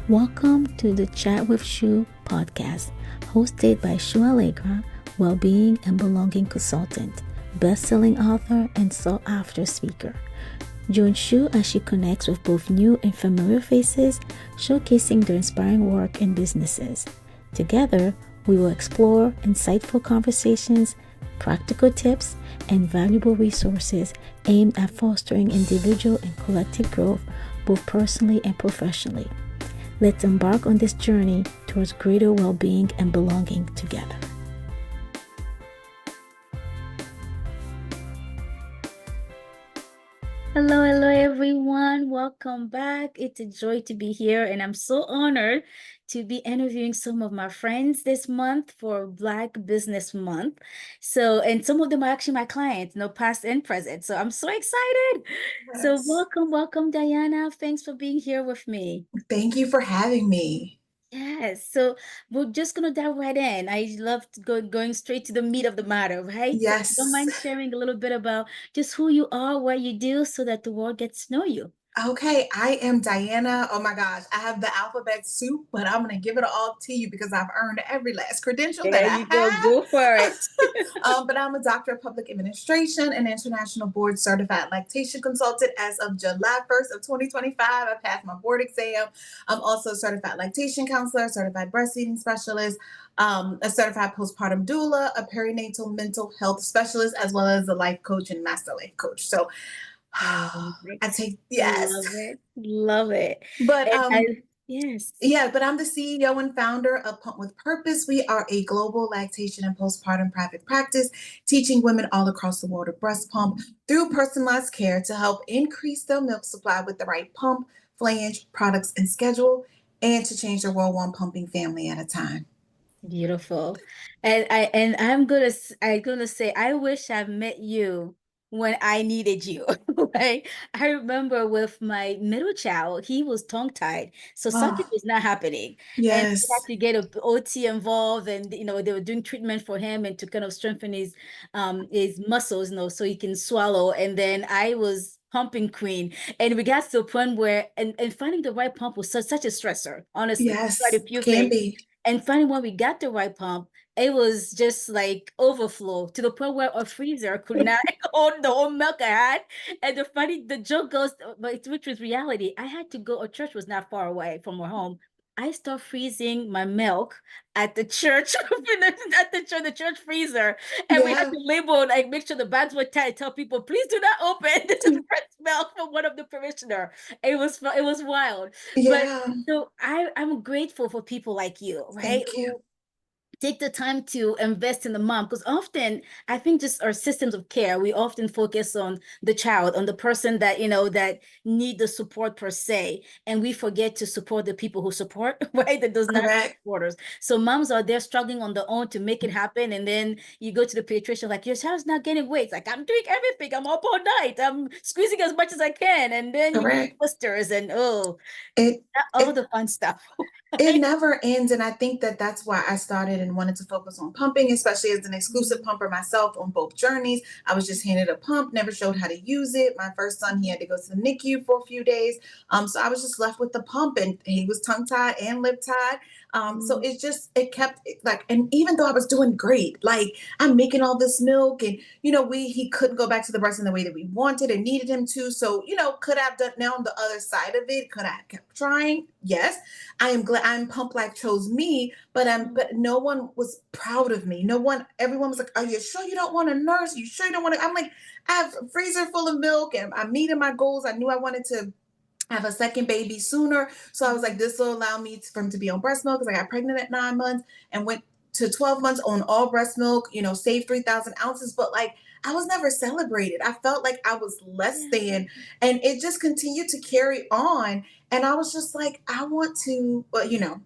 Welcome to the Chat with Chou podcast, hosted by Chou Allegra, Wellbeing and Belonging Consultant, best-selling author, and sought-after speaker. Join Chou as she connects with both new and familiar faces, showcasing their inspiring work and businesses. Together, we will explore insightful conversations, practical tips, and valuable resources aimed at fostering individual and collective growth, both personally and professionally. Let's embark on this journey towards greater well-being and belonging together. Hello, everyone. Welcome back. It's a joy to be here, and I'm so honored to be interviewing some of my friends this month for Black Business Month. And some of them are actually my clients, past and present. So I'm so excited. Yes. So welcome, Dianna. Thanks for being here with me. Thank you for having me. Yes, so we're just gonna dive right in. I love going straight to the meat of the matter, right? So Yes. don't mind sharing a little bit about just who you are, what you do, so that the world gets to know you. Okay, I am Dianna. Oh my gosh, I have the alphabet soup, but I'm going to give it all to you because I've earned every last credential that There you go, go for it. But I'm a doctor of public administration and international board certified lactation consultant. As of July 1st of 2025, I passed my board exam. I'm also a certified lactation counselor, certified breastfeeding specialist, a certified postpartum doula, a perinatal mental health specialist, as well as a life coach and master life coach. So I take yes. Love it. But Yes. yeah, but I'm the CEO and founder of Pump with Purpose. We are a global lactation and postpartum private practice, teaching women all across the world to breast pump through personalized care to help increase their milk supply with the right pump, flange, products, and schedule, and to change their world one pumping family at a time. Beautiful. I'm gonna say I wish I've met you when I needed you. Right? I remember with my middle child, he was tongue-tied, so sucking was not happening. And we Yes. had to get a OT involved, and they were doing treatment for him and to kind of strengthen his muscles, so he can swallow. And then I was pumping queen, and we got to a point where and finding the right pump was such a stressor, honestly. Yes, Quite a few can things. be. And finally, when we got the right pump, it was just like overflow to the point where a freezer could not hold the whole milk I had. And the joke goes, which was reality. I had to go, a church was not far away from our home. I start freezing my milk at the church, the church freezer. And we had Yeah. to label, like, make sure the bags were tight, tell people, please do not open. This is breast milk from one of the parishioner. It was wild. But Yeah. so I'm grateful for people like you, right? Thank you. Take the time to invest in the mom, because often I think just our systems of care, we often focus on the child, on the person that that need the support per se, and we forget to support the people who support, right? That does not have Correct. supporters. So moms are there struggling on their own to make it happen, and then you go to the pediatrician like, your child's not gaining weight. It's like, I'm doing everything, I'm up all night, I'm squeezing as much as I can, and then you get Correct. blisters and It all it the fun stuff. It never ends. And I think that that's why I started and wanted to focus on pumping, especially as an exclusive pumper myself on both journeys. I was just handed a pump, never showed how to use it. My first son, he had to go to the NICU for a few days. So I was just left with the pump, and he was tongue tied and lip tied. So it kept like, and even though I was doing great, like I'm making all this milk, and he couldn't go back to the breast in the way that we wanted and needed him to. So, could I have done now on the other side of it? Could I have kept trying? Yes. I am glad Pump Like chose me, but no one was proud of me. No one, everyone was like, "Are you sure you don't want a nurse? Are you sure you don't want to?" I'm like, I have a freezer full of milk, and I'm meeting my goals. I knew I wanted to have a second baby sooner, so I was like, this will allow me for him to be on breast milk, because I got pregnant at 9 months and went to 12 months on all breast milk. Saved 3,000 ounces, but like, I was never celebrated. I felt like I was less than, and it just continued to carry on. And I was just like, I want to,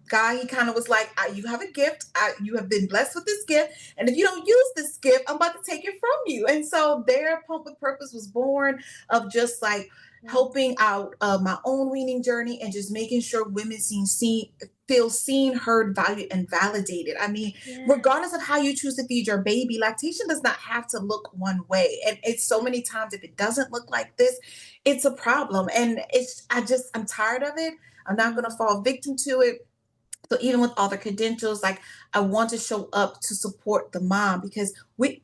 God, he kind of was like, you have a gift. You have been blessed with this gift. And if you don't use this gift, I'm about to take it from you. And so there, Pump with Purpose was born, of just like helping out my own weaning journey, and just making sure women feel seen, heard, valued, and validated. I mean, regardless of how you choose to feed your baby, lactation does not have to look one way. And it's so many times, if it doesn't look like this, it's a problem. And I'm tired of it. I'm not going to fall victim to it. So even with all the credentials, like I want to show up to support the mom, because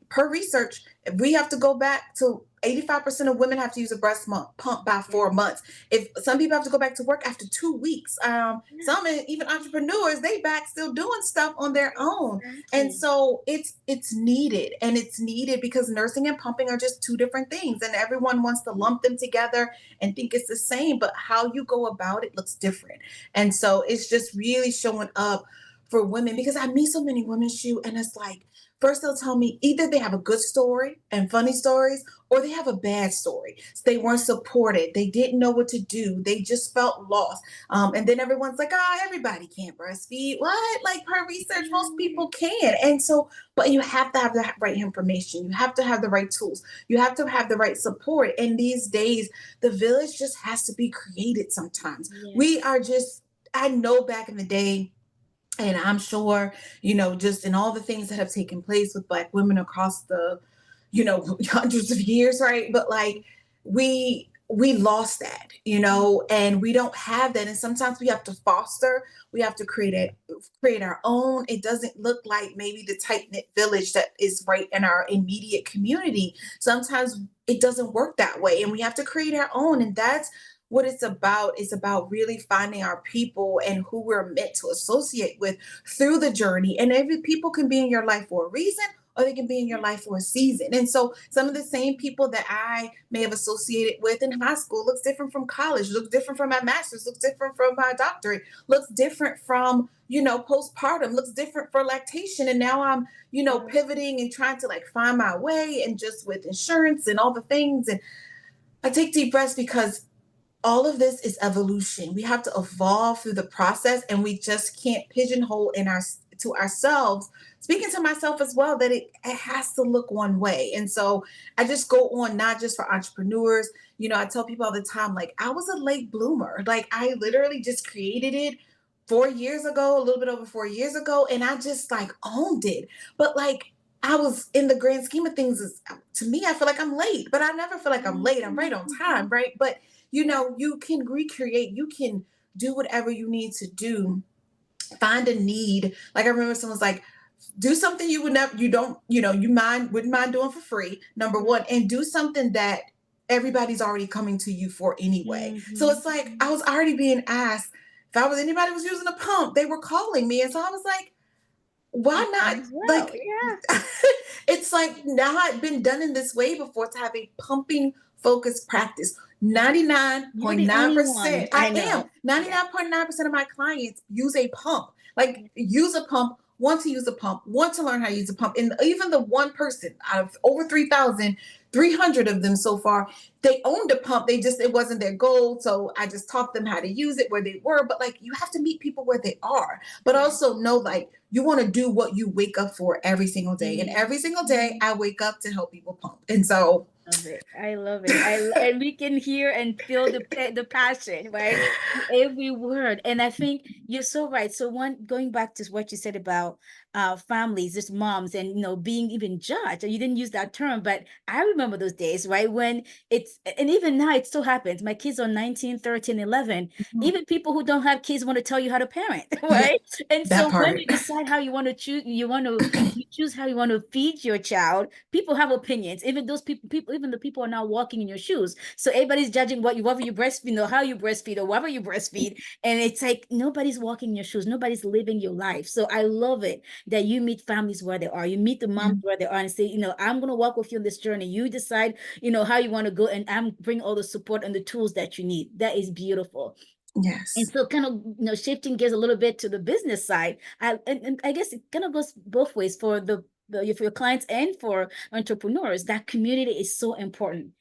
per research, we have to go back to 85% of women have to use a pump by 4 months. If some people have to go back to work after 2 weeks, some even entrepreneurs, they back still doing stuff on their own. And so it's needed, and it's needed because nursing and pumping are just two different things, and everyone wants to lump them together and think it's the same, but how you go about it looks different. And so it's just really showing up for women, because I meet so many women, Chou, and it's like, first they'll tell me either they have a good story and funny stories, or they have a bad story. So they weren't supported. They didn't know what to do. They just felt lost. And then everyone's like, everybody can't breastfeed. What? Like, per research, most people can. And so, but you have to have the right information. You have to have the right tools. You have to have the right support. And these days, the village just has to be created sometimes. We are just, I know back in the day, and I'm sure, just in all the things that have taken place with Black women across the, hundreds of years, right? But like, we lost that, and we don't have that. And sometimes we have to foster, we have to create our own. It doesn't look like maybe the tight-knit village that is right in our immediate community. Sometimes it doesn't work that way, and we have to create our own. And that's what it's about. Is about really finding our people and who we're meant to associate with through the journey. And every people can be in your life for a reason, or they can be in your life for a season. And so some of the same people that I may have associated with in high school looks different from college, looks different from my master's, looks different from my doctorate, looks different from, postpartum, looks different for lactation. And now I'm, pivoting and trying to like find my way, and just with insurance and all the things. And I take deep breaths, because all of this is evolution. We have to evolve through the process, and we just can't pigeonhole to ourselves, speaking to myself as well, that it has to look one way. And so I just go on, not just for entrepreneurs. I tell people all the time, like, I was a late bloomer. Like, I literally just created it 4 years ago, a little bit over 4 years ago, and I just like owned it. But like, I was, in the grand scheme of things, to me, I feel like I'm late, but I never feel like I'm late. I'm right on time, right? But you can recreate, you can do whatever you need to do, find a need. Like, I remember someone's like, do something you would never, you don't, wouldn't mind doing for free, number one, and do something that everybody's already coming to you for anyway. So it's like, I was already being asked if anybody was using a pump, they were calling me. And so I was like, why not? Like, it's like not been done in this way before, to have a pumping focused practice. 99.9%. I am. 99.9% of my clients use a pump. Like, use a pump, want to use a pump, want to learn how to use a pump. And even the one person out of over 3,300 of them so far, they owned a pump. It wasn't their goal. So I just taught them how to use it where they were. But like, you have to meet people where they are, but also know, like, you want to do what you wake up for every single day. And every single day I wake up to help people pump. And so love it. I love it. And we can hear and feel the passion, right? Every word. And I think you're so right. So going back to what you said about families, just moms, and being even judged. You didn't use that term, but I remember those days, right? When and even now it still happens. My kids are 19, 13, 11. Even people who don't have kids want to tell you how to parent, right? And that so when part. you decide how you want to choose, you choose how you want to feed your child. People have opinions. Even those people, even the people are now walking in your shoes. So everybody's judging whether you breastfeed, or how you breastfeed, or whatever you breastfeed. And it's like, nobody's walking in your shoes. Nobody's living your life. So I love it that you meet families where they are. You meet the moms where they are, and say, I'm going to walk with you on this journey. You decide, how you want to go, and I'm bring all the support and the tools that you need. That is beautiful. Yes. And so kind of, shifting gears a little bit to the business side, and I guess it kind of goes both ways for for your clients and for entrepreneurs. That community is so important.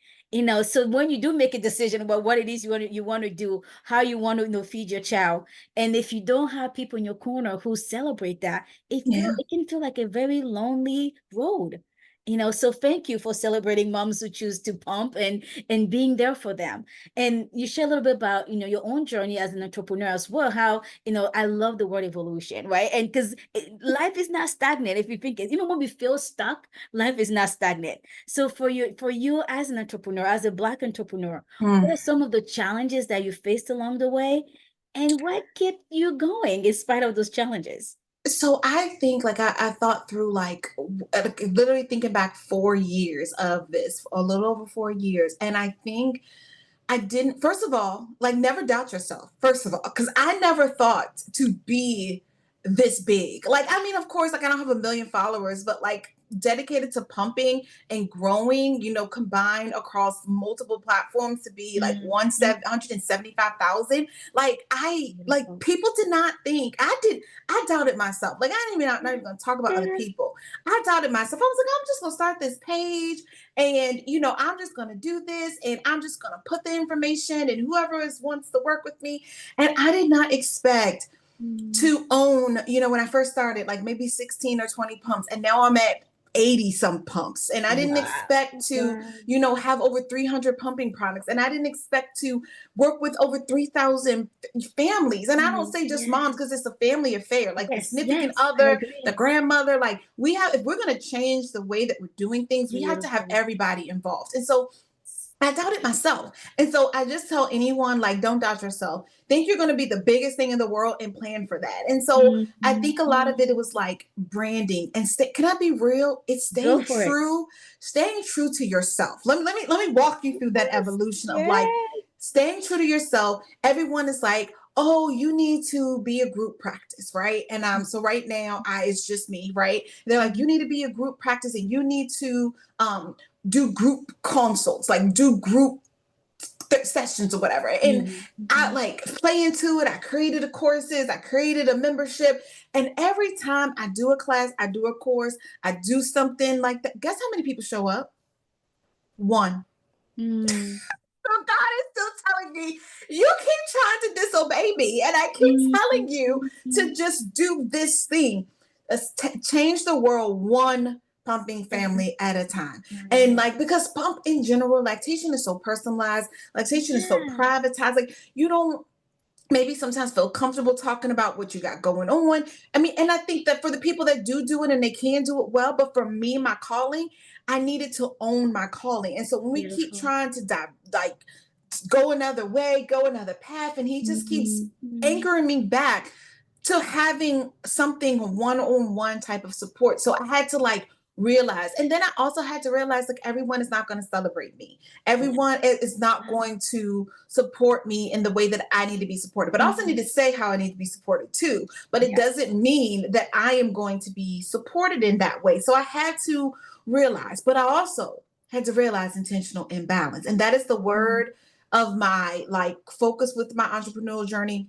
So when you do make a decision about what it is you want to do, how you want to, feed your child, and if you don't have people in your corner who celebrate that, it can feel like a very lonely road. So thank you for celebrating moms who choose to pump and being there for them. And you share a little bit about, your own journey as an entrepreneur as well, how, I love the word evolution, right? And because life is not stagnant. If you think it, even when we feel stuck, life is not stagnant. So for you as an entrepreneur, as a Black entrepreneur, what are some of the challenges that you faced along the way? And what kept you going in spite of those challenges? So I think like I thought through literally thinking back 4 years of this, a little over 4 years. And I think I didn't, first of all, like never doubt yourself, first of all, because I never thought to be this big. Like, I mean, of course, like I don't have a million followers, but like dedicated to pumping and growing, combined across multiple platforms to be like 175,000. Like Beautiful. people did not think I doubted myself. Like I didn't even, not even gonna talk about other people. I doubted myself. I was like, I'm just gonna start this page and, I'm just going to do this and I'm just going to put the information and whoever wants to work with me. And I did not expect to own, when I first started, like maybe 16 or 20 pumps. And now I'm at 80 some pumps. And I didn't expect to, have over 300 pumping products. And I didn't expect to work with over 3,000 families. And I don't say just moms because it's a family affair, like the significant other, the grandmother, like if we're going to change the way that we're doing things, we have to have everybody involved. And so I doubted myself. And so I just tell anyone, like, don't doubt yourself. Think you're going to be the biggest thing in the world and plan for that. And so I think a lot of it was like branding and can I be real? It's staying true to yourself. Let me walk you through that evolution of like staying true to yourself. Everyone is like, oh, you need to be a group practice, right? And so right now, it's just me, right? They're like, you need to be a group practice and you need to do group consults, like do group sessions or whatever. And I like play into it. I created courses, I created a membership. And every time I do a class, I do a course, I do something like that. Guess how many people show up? One. So God is still telling me, you keep trying to disobey me. And I keep telling you to just do this thing. Change the world one pumping family at a time. And like, because pump in general, lactation is so personalized, lactation is so privatized. Like you don't maybe sometimes feel comfortable talking about what you got going on. I mean, and I think that for the people that do it and they can do it well, but for me, my calling, I needed to own my calling. And so when we keep trying to go another way, go another path, and he just keeps anchoring me back to having something one-on-one type of support. So I had to like realize, and then I also had to realize like everyone is not going to celebrate me. Everyone is not going to support me in the way that I need to be supported. But I also need to say how I need to be supported too. But it doesn't mean that I am going to be supported in that way. So I had to realize, but I also had to realize intentional imbalance. And that is the word of my like focus with my entrepreneurial journey.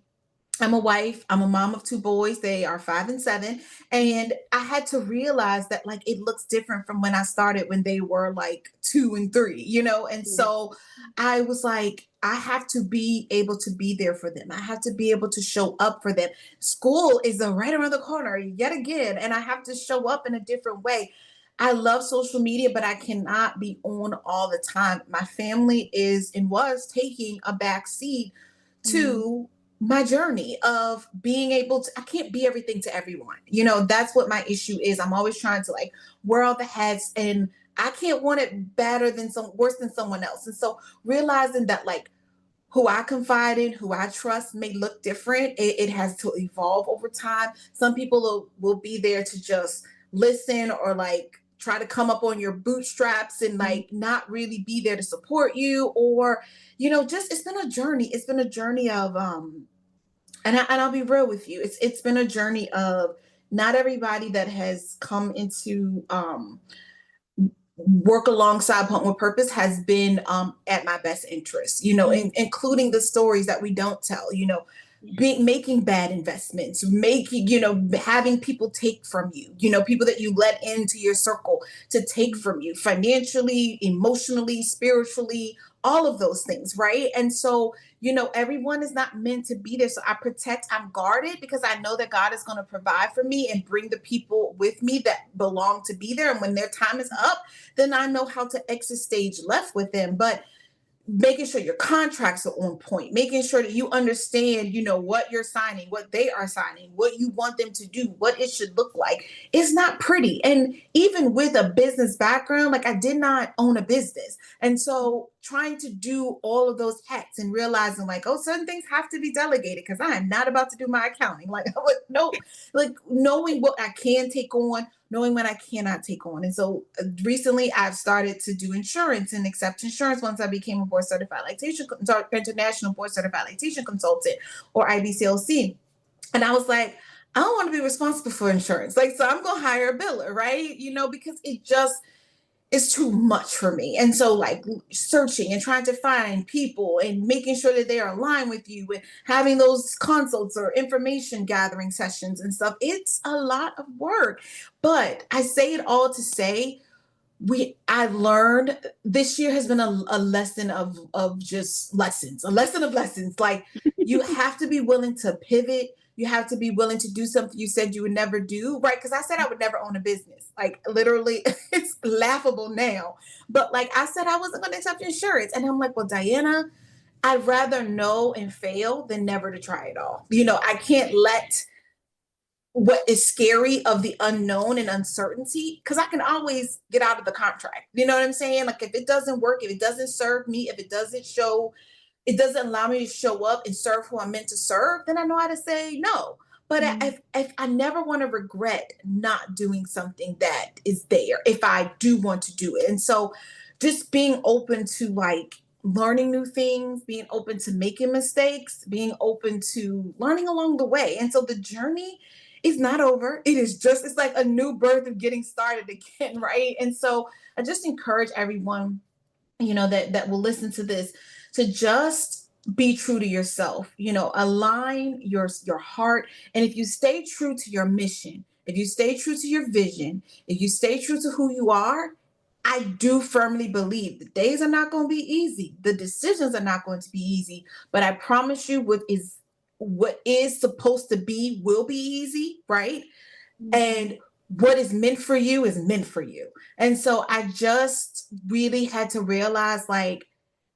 I'm a wife. I'm a mom of two boys. They are 5 and 7. And I had to realize that like it looks different from when I started when they were like 2 and 3, And so I was like, I have to be able to be there for them. I have to be able to show up for them. School is right around the corner yet again. And I have to show up in a different way. I love social media, but I cannot be on all the time. My family is and was taking a back seat to my journey of being able to, I can't be everything to everyone. That's what my issue is. I'm always trying to like wear all the hats and I can't want it worse than someone else. And so realizing that like who I confide in, who I trust may look different. It has to evolve over time. Some people will be there to just listen or like try to come up on your bootstraps and like not really be there to support you or, just it's been a journey. It's been a journey of and I'll be real with you. It's been a journey of not everybody that has come into work alongside Pump with Purpose has been at my best interest, including the stories that we don't tell. making bad investments, having people take from you, people that you let into your circle to take from you financially, emotionally, spiritually, all of those things, right? And so, everyone is not meant to be there. So I'm guarded because I know that God is going to provide for me and bring the people with me that belong to be there. And when their time is up, then I know how to exit stage left with them. But making sure your contracts are on point, making sure that you understand, what you're signing, what they are signing, what you want them to do, what it should look like. It's not pretty. And even with a business background, like I did not own a business. And so trying to do all of those hats and realizing like, oh, certain things have to be delegated because I am not about to do my accounting. Like, no, like knowing what I can take on, knowing when I cannot take on. And so recently I've started to do insurance and accept insurance once I became a Board Certified International Board Certified Lactation Consultant, or IBCLC. And I was like, I don't want to be responsible for insurance. Like, so I'm going to hire a biller, right? Because it's too much for me. And so like searching and trying to find people and making sure that they are aligned with you and having those consults or information gathering sessions and stuff, it's a lot of work. But I say it all to say, I learned this year has been a lesson of just lessons, a lesson of lessons. Like you have to be willing to pivot. You have to be willing to do something you said you would never do, right? Because I said I would never own a business. Like literally, it's laughable now. But like I said, I wasn't going to accept insurance. And I'm like, well, Dianna, I'd rather know and fail than never to try it all. I can't let what is scary of the unknown and uncertainty, because I can always get out of the contract. You know what I'm saying? Like if it doesn't work, if it doesn't serve me, if it doesn't allow me to show up and serve who I'm meant to serve, then I know how to say no. But if I never want to regret not doing something that is there, if I do want to do it. And so just being open to like learning new things, being open to making mistakes, being open to learning along the way. And so the journey is not over. It's like a new birth of getting started again, right? And so I just encourage everyone, that will listen to this to just be true to yourself, align your heart. And if you stay true to your mission, if you stay true to your vision, if you stay true to who you are, I do firmly believe the days are not going to be easy. The decisions are not going to be easy, but I promise you what is supposed to be will be easy, right? And what is meant for you is meant for you. And so I just really had to realize like,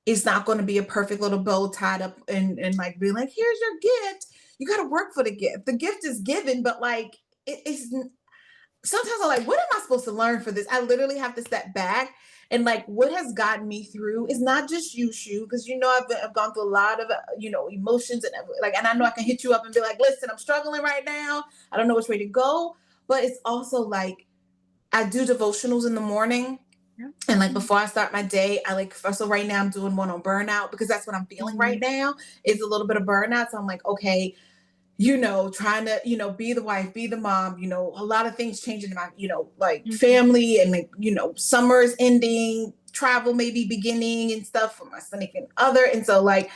it's not going to be a perfect little bow tied up and like being like, here's your gift. You got to work for the gift. The gift is given, but like, it's sometimes I'm like, what am I supposed to learn for this? I literally have to step back. And like what has gotten me through is not just you, Chou, because I've gone through a lot of emotions and like, and I know I can hit you up and be like, listen, I'm struggling right now. I don't know which way to go. But it's also like I do devotionals in the morning. Yeah. And like before I start my day, so right now I'm doing one on burnout because that's what I'm feeling right now is a little bit of burnout. So I'm like, okay, trying to, be the wife, be the mom, a lot of things changing in my, family and like, summer is ending, travel may be beginning and stuff for my significant other. And so like,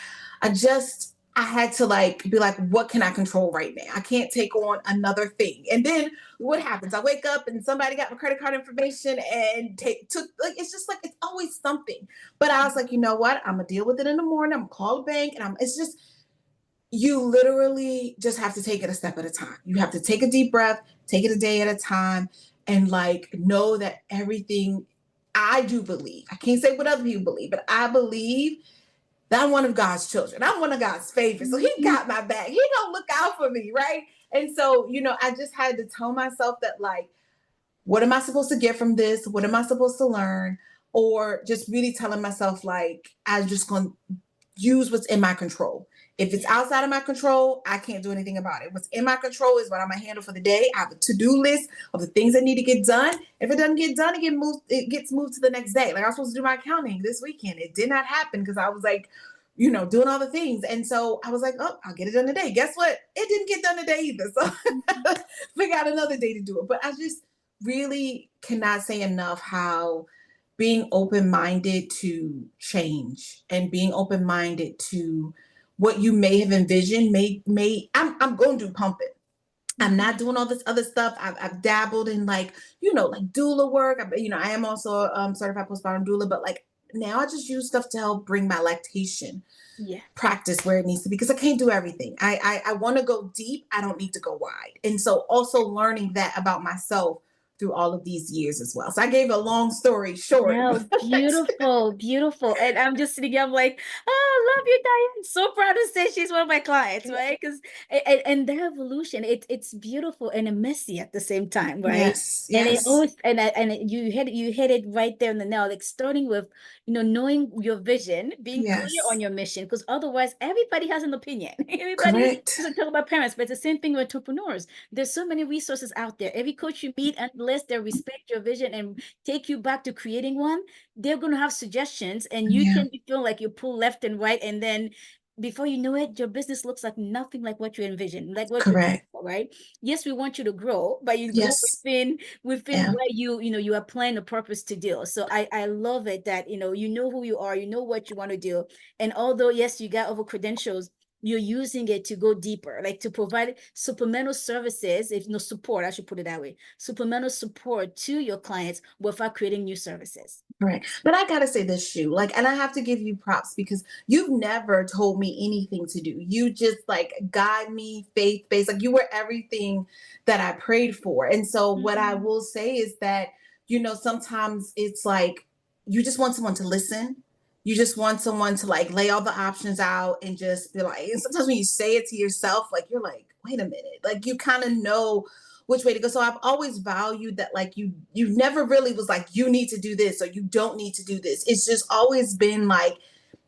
I had to like, be like, what can I control right now? I can't take on another thing. And then what happens? I wake up and somebody got my credit card information and took like, it's just like, it's always something. But I was like, you know what? I'm gonna deal with it in the morning. I'm gonna call the bank and it's just, you literally just have to take it a step at a time. You have to take a deep breath, take it a day at a time, and like know that everything, I do believe, I can't say what other people believe, but I believe that I'm one of God's children. I'm one of God's favorites. So he got my back. He gonna look out for me, right? And so, I just had to tell myself that like, what am I supposed to get from this? What am I supposed to learn? Or just really telling myself like, I'm just gonna use what's in my control. If it's outside of my control, I can't do anything about it. What's in my control is what I'm gonna handle for the day. I have a to-do list of the things that need to get done. If it doesn't get done, it gets moved to the next day. Like I was supposed to do my accounting this weekend. It did not happen because I was like, doing all the things. And so I was like, oh, I'll get it done today. Guess what? It didn't get done today either. So figure out another day to do it. But I just really cannot say enough how being open-minded to change and being open-minded to what you may have envisioned I'm going to do pumping. I'm not doing all this other stuff. I've dabbled in like doula work. I am also a certified postpartum doula, but like now I just use stuff to help bring my lactation practice where it needs to be, because I can't do everything. I want to go deep. I don't need to go wide. And so also learning that about myself through all of these years as well. So I gave a long story short. No, beautiful, beautiful. And I'm just sitting here, I'm like, oh, I love you, Diane. So proud to say she's one of my clients, right? Because and their evolution, it's beautiful and messy at the same time, right? Yes, And it yes. always you hit it right there in the nail, like starting with, knowing your vision, being clear on your mission, because otherwise everybody has an opinion. Everybody doesn't talk about parents, but it's the same thing with entrepreneurs. There's so many resources out there. Every coach you meet, unless they respect your vision and take you back to creating one, they're going to have suggestions, and you can feel like you pull left and right, and then before you know it, your business looks like nothing like what you envisioned, like what you for, right? Yes, we want you to grow, but you grow within where you are playing a purpose to do. So I love it that you know who you are, you know what you want to do, and although yes, you got over credentials, you're using it to go deeper, like to provide supplemental services, if no support, I should put it that way, supplemental support to your clients without creating new services. Right. But I gotta say this, Chou, like, and I have to give you props because you've never told me anything to do. You just like guide me, faith-based, like you were everything that I prayed for. And so what I will say is that, sometimes it's like you just want someone to listen. You just want someone to like lay all the options out and just be like, and sometimes when you say it to yourself, like you're like, wait a minute, like you kind of know which way to go. So I've always valued that, like you never really was like, you need to do this or you don't need to do this. It's just always been like,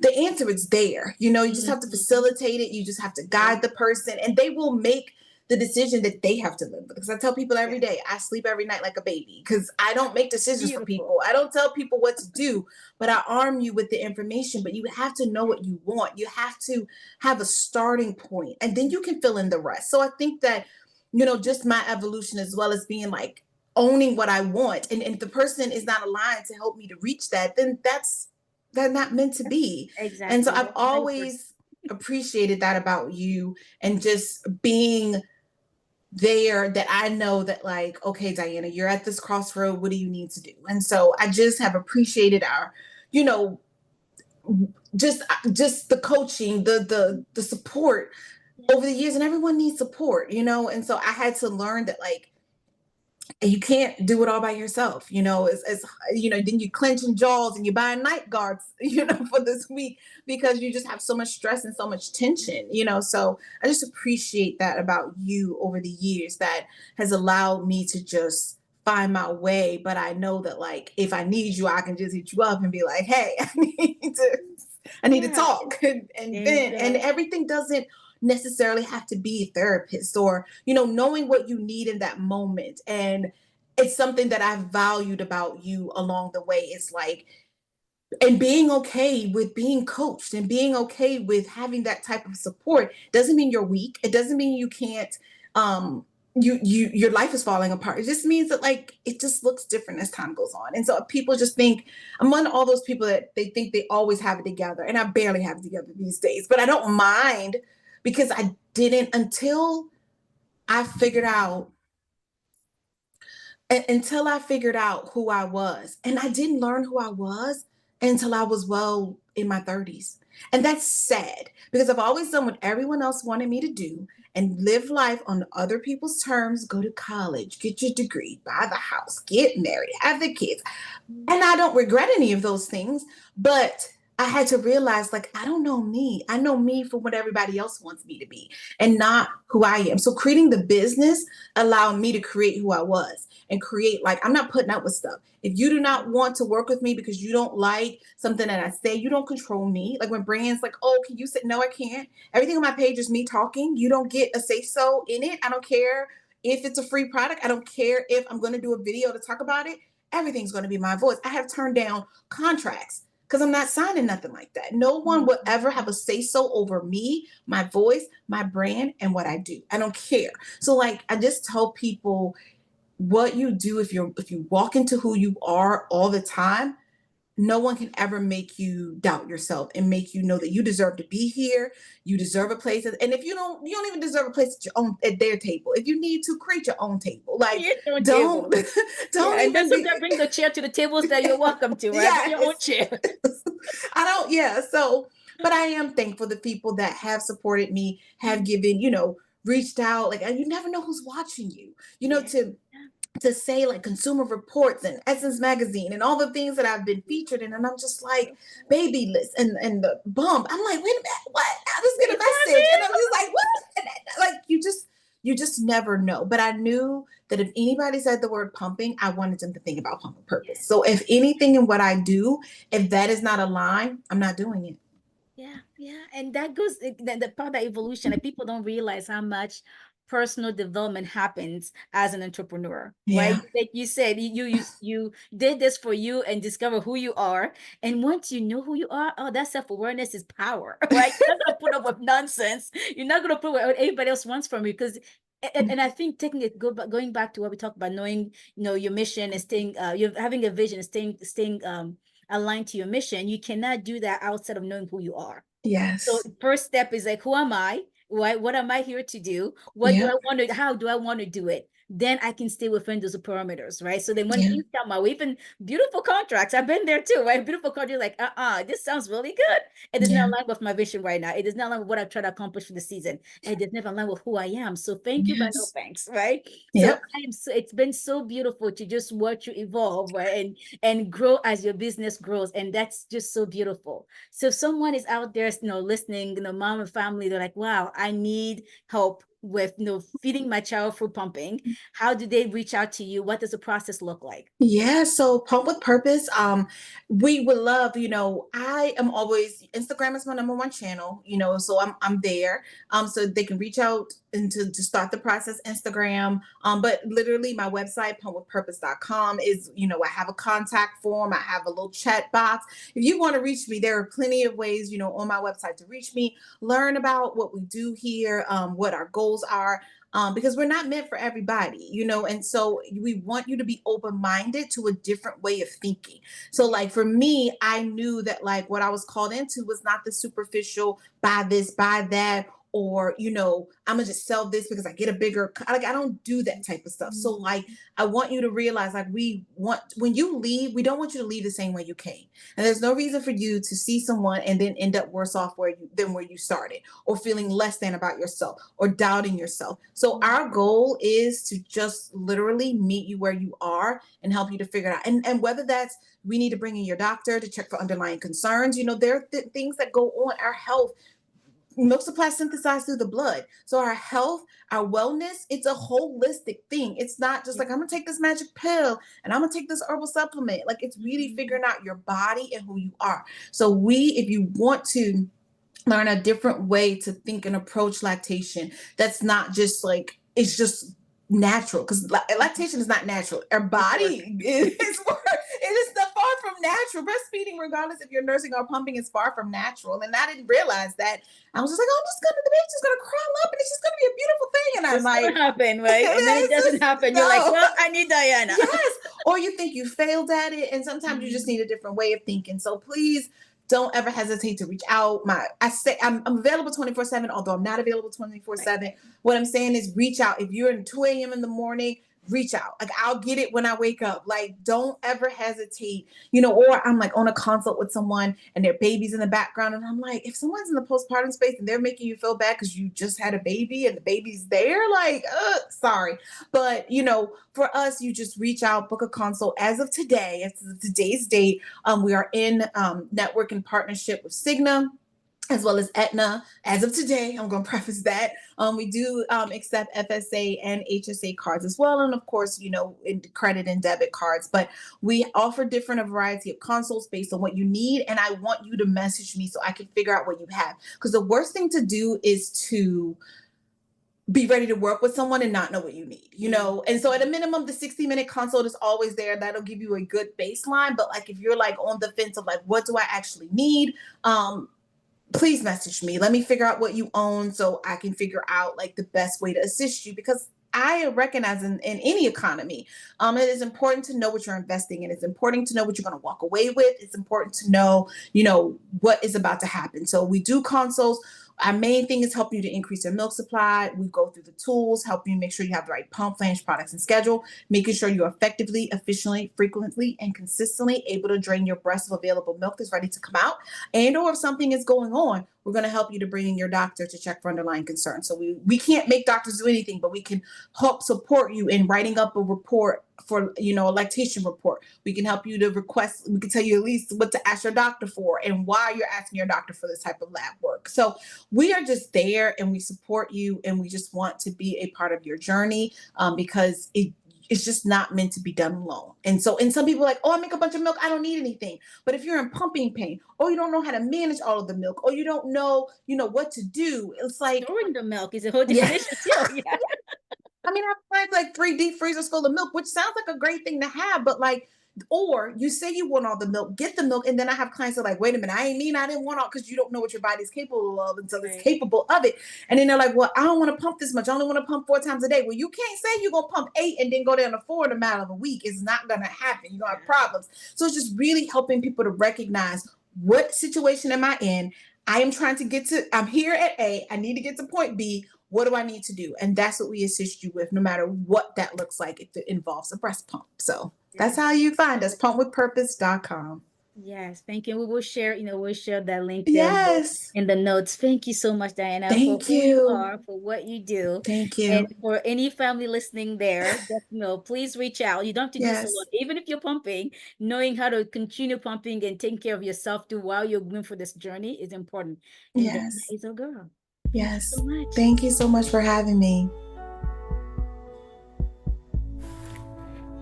the answer is there. You just have to facilitate it. You just have to guide the person and they will make the decision that they have to live with. Because I tell people every day, I sleep every night like a baby because I don't make decisions for people. I don't tell people what to do, but I arm you with the information. But you have to know what you want. You have to have a starting point and then you can fill in the rest. So I think that just my evolution as well as being like owning what I want. And if the person is not aligned to help me to reach that, then they're not meant to be. Exactly. And so I've always appreciated that about you and just being there, that I know that like, okay, Dianna, you're at this crossroad. What do you need to do? And so I just have appreciated our, just the coaching, the support over the years, and everyone needs support, and so I had to learn that like you can't do it all by yourself, then you clenching jaws and you buy night guards, for this week because you just have so much stress and so much tension, so I just appreciate that about you over the years that has allowed me to just find my way. But I know that like if I need you, I can just hit you up and be like, hey, I need to talk. And everything doesn't necessarily have to be a therapist or, knowing what you need in that moment. And it's something that I've valued about you along the way. It's like, and being okay with being coached and being okay with having that type of support doesn't mean you're weak. It doesn't mean you can't, your life is falling apart. It just means that like it just looks different as time goes on. And so people just think I'm one of all those people that they think they always have it together, and I barely have it together these days. But I don't mind because I didn't until I figured out who I was. And I didn't learn who I was until I was well in my 30s. And that's sad because I've always done what everyone else wanted me to do and live life on other people's terms, go to college, get your degree, buy the house, get married, have the kids. And I don't regret any of those things, but I had to realize like, I don't know me. I know me for what everybody else wants me to be and not who I am. So creating the business allowed me to create who I was and create, like, I'm not putting up with stuff. If you do not want to work with me because you don't like something that I say, you don't control me. Like when brands like, oh, can you say, no, I can't. Everything on my page is me talking. You don't get a say so in it. I don't care if it's a free product. I don't care if I'm going to do a video to talk about it. Everything's going to be my voice. I have turned down contracts because I'm not signing nothing like that. No one will ever have a say so over me, my voice, my brand, and what I do. I don't care. So like, I just tell people what you do if you walk into who you are all the time, no one can ever make you doubt yourself and make you know that you deserve to be here. You deserve a place. And if you don't even deserve a place at their table. If you need to, create your own table. Like, Create your own don't, table. don't And then even be. sometimes bring the chair to the tables that you're welcome to, right? Bring your own chair. I don't, yeah. So, but I am thankful the people that have supported me, have given, reached out. Like, you never know who's watching you, to say like Consumer Reports and Essence Magazine and all the things that I've been featured in. And I'm just like, baby list and the bump. I'm like, wait a minute, what? I just get a message. And I'm just like, what? And like, you just never know. But I knew that if anybody said the word pumping, I wanted them to think about Pump with Purpose. So if anything in what I do, if that is not aligned, I'm not doing it. Yeah. And that goes the part of evolution. Like, people don't realize how much personal development happens as an entrepreneur, right? Yeah. Like you said, you did this for you and discover who you are. And once you know who you are, oh, that self-awareness is power, right? You're not gonna put up with nonsense. You're not gonna put up with what everybody else wants from you. Because and I think taking it going back to what we talked about, knowing your mission and staying you're having a vision and staying aligned to your mission. You cannot do that outside of knowing who you are. So Yes. first step is like, who am I? What am I here to do? What do Yeah. I want to, how do I want to do it? Then I can stay within those parameters, right? So then when Yeah. things come my way, even beautiful contracts, I've been there too, right? Beautiful contract, like, this sounds really good. It does not Yeah. align with my vision right now. It does not align with what I'm trying to accomplish for the season. It does not align with who I am. So thank you, but no Yes. thanks, right? So Yep. it's been so beautiful to just watch you evolve, right? And grow as your business grows. And that's just so beautiful. So if someone is out there, listening, mom and family, they're like, wow, I need help with, feeding my child through pumping. How do they reach out to you? What does the process look like? Yeah, so Pump with Purpose. We would love, I am always Instagram is my number one channel, so I'm there. So they can reach out and to start the process, Instagram. But literally my website, pumpwithpurpose.com, is, I have a contact form, I have a little chat box. If you want to reach me, there are plenty of ways, on my website to reach me, learn about what we do here, what our goals are. Because we're not meant for everybody, and so we want you to be open-minded to a different way of thinking. So like for me, I knew that like what I was called into was not the superficial, buy this, buy that, or I'm gonna just sell this because I get a bigger, like I don't do that type of stuff. So like I want you to realize, like, when you leave, we don't want you to leave the same way you came. And there's no reason for you to see someone and then end up worse off than where you started, or feeling less than about yourself, or doubting yourself. So our goal is to just literally meet you where you are and help you to figure it out. And whether that's, we need to bring in your doctor to check for underlying concerns. There are things that go on. Our health, milk supply synthesized through the blood. So our health, our wellness, it's a holistic thing. It's not just like, I'm gonna take this magic pill and I'm gonna take this herbal supplement. Like, it's really figuring out your body and who you are. So if you want to learn a different way to think and approach lactation, that's not just like, it's just natural, because lactation is not natural. Our body it is far from natural. Breastfeeding, regardless if you're nursing or pumping, is far from natural. And I didn't realize that. I was just like, oh, the baby's just gonna crawl up and it's just gonna be a beautiful thing. And I'm It's like, gonna happen, right? And then it doesn't happen. You're like, well, I need Dianna. Yes. Or you think you failed at it, and sometimes you just need a different way of thinking. So please don't ever hesitate to reach out. I'm available 24/7, although I'm not available 24/7. What I'm saying is, reach out. If you're in 2 a.m. in the morning, reach out. Like, I'll get it when I wake up. Like, don't ever hesitate, or I'm like on a consult with someone and their baby's in the background. And I'm like, if someone's in the postpartum space and they're making you feel bad because you just had a baby and the baby's there, like, sorry. But, for us, you just reach out, book a consult. As of today, as of today's date, we are in network and partnership with Cigna, as well as Aetna. As of today, I'm going to preface that. We do accept FSA and HSA cards as well. And of course, in credit and debit cards. But we offer a variety of consults based on what you need. And I want you to message me so I can figure out what you have. Because the worst thing to do is to be ready to work with someone and not know what you need, And so at a minimum, the 60-minute consult is always there. That'll give you a good baseline. But like, if you're like on the fence of like, what do I actually need? Please message me. Let me figure out what you own so I can figure out like the best way to assist you, because I recognize in any economy, it is important to know what you're investing in. It's important to know what you're going to walk away with. It's important to know, what is about to happen. So we do consults. Our main thing is helping you to increase your milk supply. We go through the tools, helping you make sure you have the right pump, flange, products, and schedule, making sure you're effectively, efficiently, frequently, and consistently able to drain your breast of available milk that's ready to come out. And or if something is going on, we're going to help you to bring in your doctor to check for underlying concerns. So we can't make doctors do anything, but we can help support you in writing up a report for, a lactation report. We can help you to request, we can tell you at least what to ask your doctor for and why you're asking your doctor for this type of lab work. So we are just there and we support you and we just want to be a part of your journey because it's just not meant to be done alone. And some people are like, oh, I make a bunch of milk, I don't need anything. But if you're in pumping pain, or you don't know how to manage all of the milk, or you don't know, what to do, it's like storing the milk is a whole different issue too. Yeah. I mean, I have like 3 deep freezers full of milk, which sounds like a great thing to have, but or you say you want all the milk, get the milk, and then I have clients that are like, wait a minute, I didn't want all, because you don't know what your body's capable of until it's capable of it. And then they're like, well, I don't want to pump this much. I only want to pump 4 times a day. Well, you can't say you're going to pump 8 and then go down to 4 in a matter of a week. It's not going to happen. You're going to have problems. So it's just really helping people to recognize, what situation am I in? I am trying to I'm here at A. I need to get to point B. What do I need to do? And that's what we assist you with, no matter what that looks like, if it involves a breast pump. So that's how you find us, pumpwithpurpose.com. Yes, thank you. We will share, we'll share that link there Yes. in the notes. Thank you so much, Dianna, Thank for who you are, for what you do. Thank you. And for any family listening there, please reach out. You don't have to do so alone. Even if you're pumping, knowing how to continue pumping and taking care of yourself too while you're going for this journey is important. And yes. Dianna is a girl. Yes. Thank you so much for having me.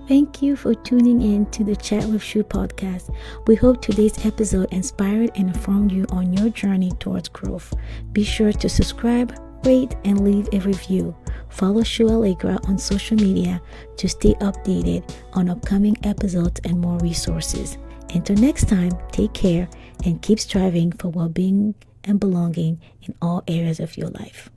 Thank you for tuning in to the Chat with Chou podcast. We hope today's episode inspired and informed you on your journey towards growth. Be sure to subscribe, rate, and leave a review. Follow Chou Allegra on social media to stay updated on upcoming episodes and more resources. Until next time, take care and keep striving for well-being and belonging in all areas of your life.